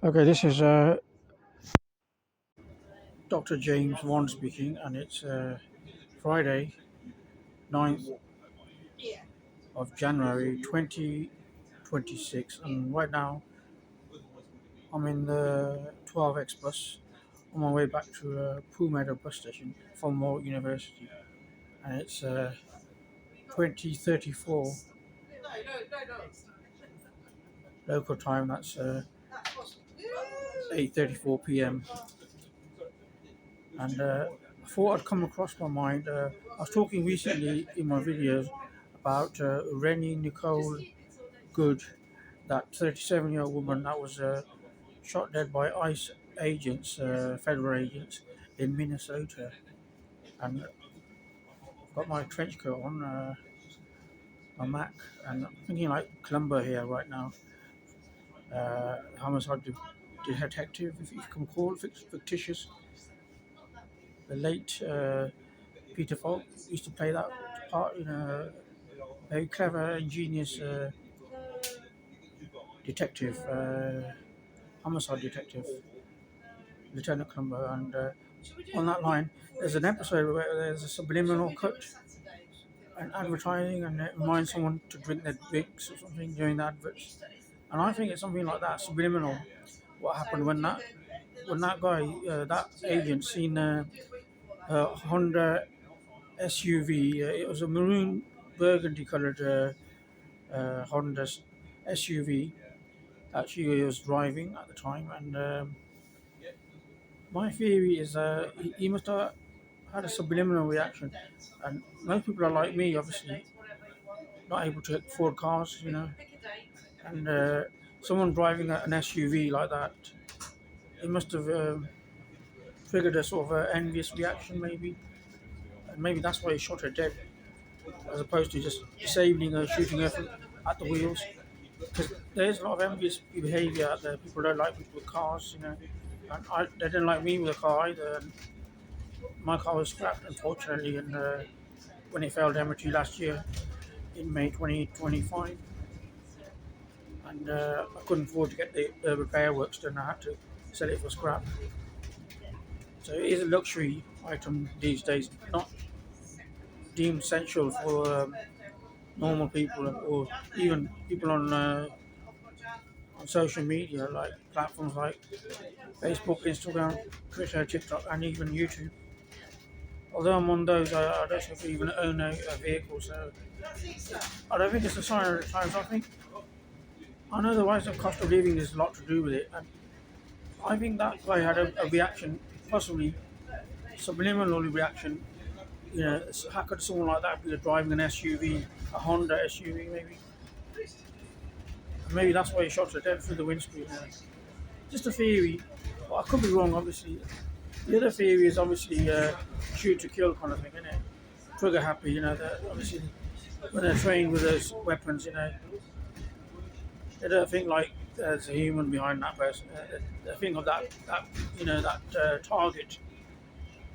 Okay, this is Dr. James Vond speaking, and it's Friday, 9th of January 2026. And right now, I'm in the 12X bus on my way back to Pooh Meadow bus station from Moore University, and it's 20:34 local time. That's 8:34 p.m. And I thought I'd come across my mind. I was talking recently in my videos about Rennie Nicole Good, that 37-year-old woman that was shot dead by ICE agents, federal agents in Minnesota. And I've got my trench coat on, my Mac, and I'm thinking like Columbo here right now. Homicide detective, if you can call it, fictitious. The late Peter Falk used to play that part in a very clever, ingenious detective, homicide detective, Lieutenant Columbo. And on that line, there's an episode where there's a subliminal cut and advertising, and it reminds someone to drink their drinks or something during the adverts. And I think it's something like that, subliminal. What happened when that guy, that agent, seen a Honda SUV. It was a maroon burgundy coloured Honda SUV that she was driving at the time, and my theory is he must have had a subliminal reaction. And most people are like me, obviously, not able to afford cars, and someone driving an SUV like that, it must have triggered a sort of envious reaction, maybe. And maybe that's why he shot her dead, as opposed to just disabling her, shooting her at the wheels. Because there's a lot of envious behaviour out there. People don't like people with cars, and they didn't like me with a car either. And my car was scrapped, unfortunately, and when it failed MOT last year in May 2025, and I couldn't afford to get the repair works done. I had to sell it for scrap. So it is a luxury item these days, not deemed essential for normal people or even people on social media, like platforms like Facebook, Instagram, Twitter, TikTok, and even YouTube. Although I'm on those, I don't think I even own a vehicle, so I don't think it's a sign of the times. I know the rise of cost of living has a lot to do with it, and I think that guy had a reaction, possibly subliminal reaction. How could someone like that be driving an SUV, a Honda SUV, maybe? And maybe that's why he shot her dead through the windscreen. Just a theory, but I could be wrong, obviously. The other theory is obviously shoot to kill kind of thing, isn't it? Trigger happy, obviously when they're trained with those weapons, they don't think like there's a human behind that person. They think of that target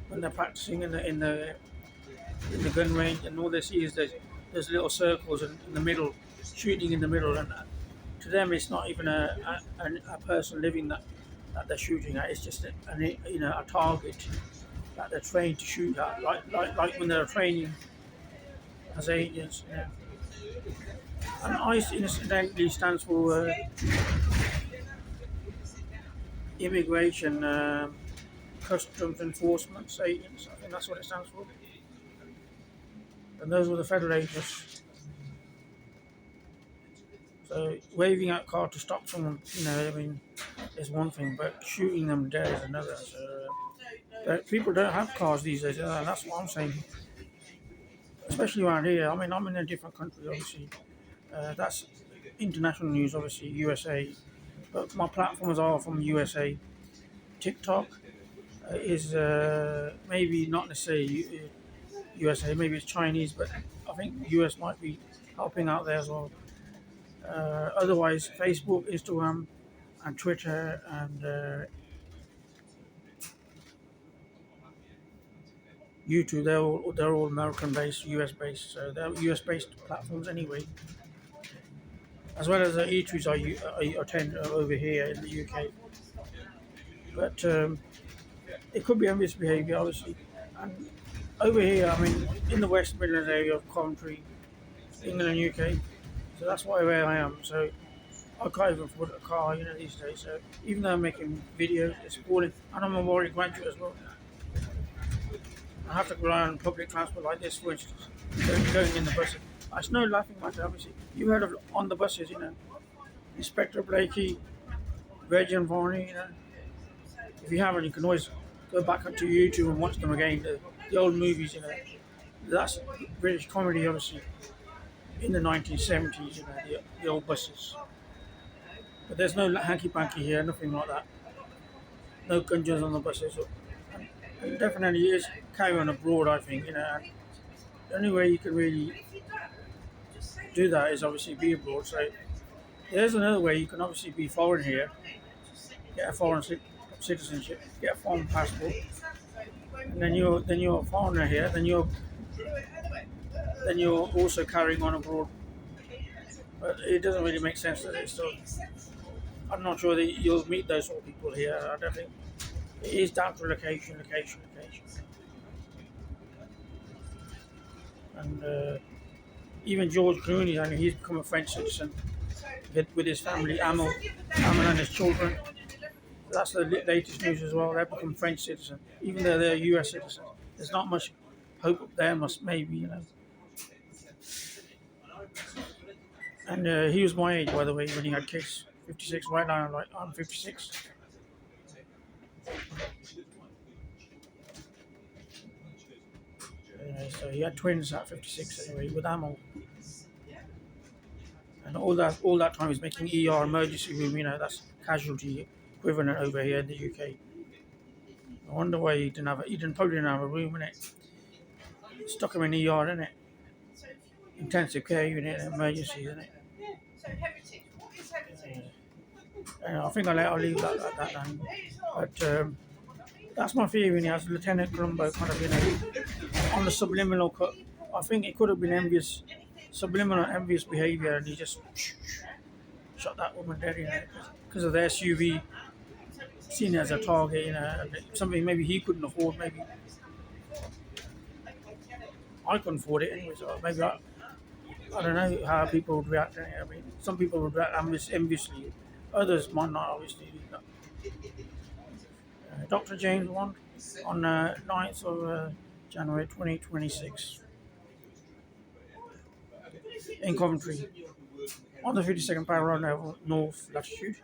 when they're practicing in the gun range, and all they see is there's little circles in the middle, shooting in the middle, and to them it's not even a person living that they're shooting at. It's just a target that they're trained to shoot at, like when they're training as agents. And ICE incidentally stands for Immigration Customs Enforcement Agents. I think that's what it stands for. And those were the federal agents. So waving out car to stop someone, is one thing, but shooting them dead is another. So, but people don't have cars these days, and that's what I'm saying. Especially around here. I mean, I'm in a different country, obviously. That's international news, obviously, USA. But my platforms are from USA. TikTok is maybe not necessarily USA, maybe it's Chinese, but I think US might be helping out there as well. Otherwise, Facebook, Instagram, and Twitter, and YouTube, they're all American-based, US-based, so they're US-based platforms anyway. as well as the eateries I attend over here in the UK. But it could be envious behaviour, obviously. And over here, I mean, in the West Midlands area of Coventry, England and UK, so that's where I am. So I can't even afford a car, these days. So even though I'm making videos, it's appalling. And I'm a Warwick graduate as well. I have to rely on public transport like this, for instance, going in the buses. It's no laughing matter, obviously. You heard of on the buses, Inspector Blakey, Reg and Varney, If you haven't, you can always go back up to YouTube and watch them again. The old movies, That's British comedy, obviously, in the 1970s, the old buses. But there's no hanky-panky here, nothing like that. No gungeons on the buses. And definitely is carry on abroad, I think, And the only way you can really do that is obviously be abroad. So there's another way you can obviously be foreign here, get a foreign citizenship, get a foreign passport, and then you're a foreigner here. Then you're also carrying on abroad. But it doesn't really make sense that it's so. I'm not sure that you'll meet those sort of people here. I don't think it is down to location. And even George Clooney, I mean, he's become a French citizen with his family, Amel and his children. That's the latest news as well. They've become French citizens, even though they're US citizens. There's not much hope up there, maybe. And he was my age, by the way, when he had kids. 56. Right now, I'm 56. So he had twins at 56 anyway with Amel. And all that time he's making ER emergency room. That's casualty equivalent over here in the UK. I wonder why he probably didn't have a room in it. Stuck him in ER, innit? Intensive care unit, emergency, innit? I think I'll leave that down. But that's my theory. As Lieutenant Columbo kind of, on the subliminal cut. I think it could have been subliminal envious behaviour, and he just shot that woman dead, because of the SUV, seen as a target, something maybe he couldn't afford, maybe I couldn't afford it anyway, so maybe I don't know how people would react. I mean, some people would react enviously, others might not, obviously. Dr. James Vond on 9th of January 2026 in Coventry on the 52nd parallel north latitude.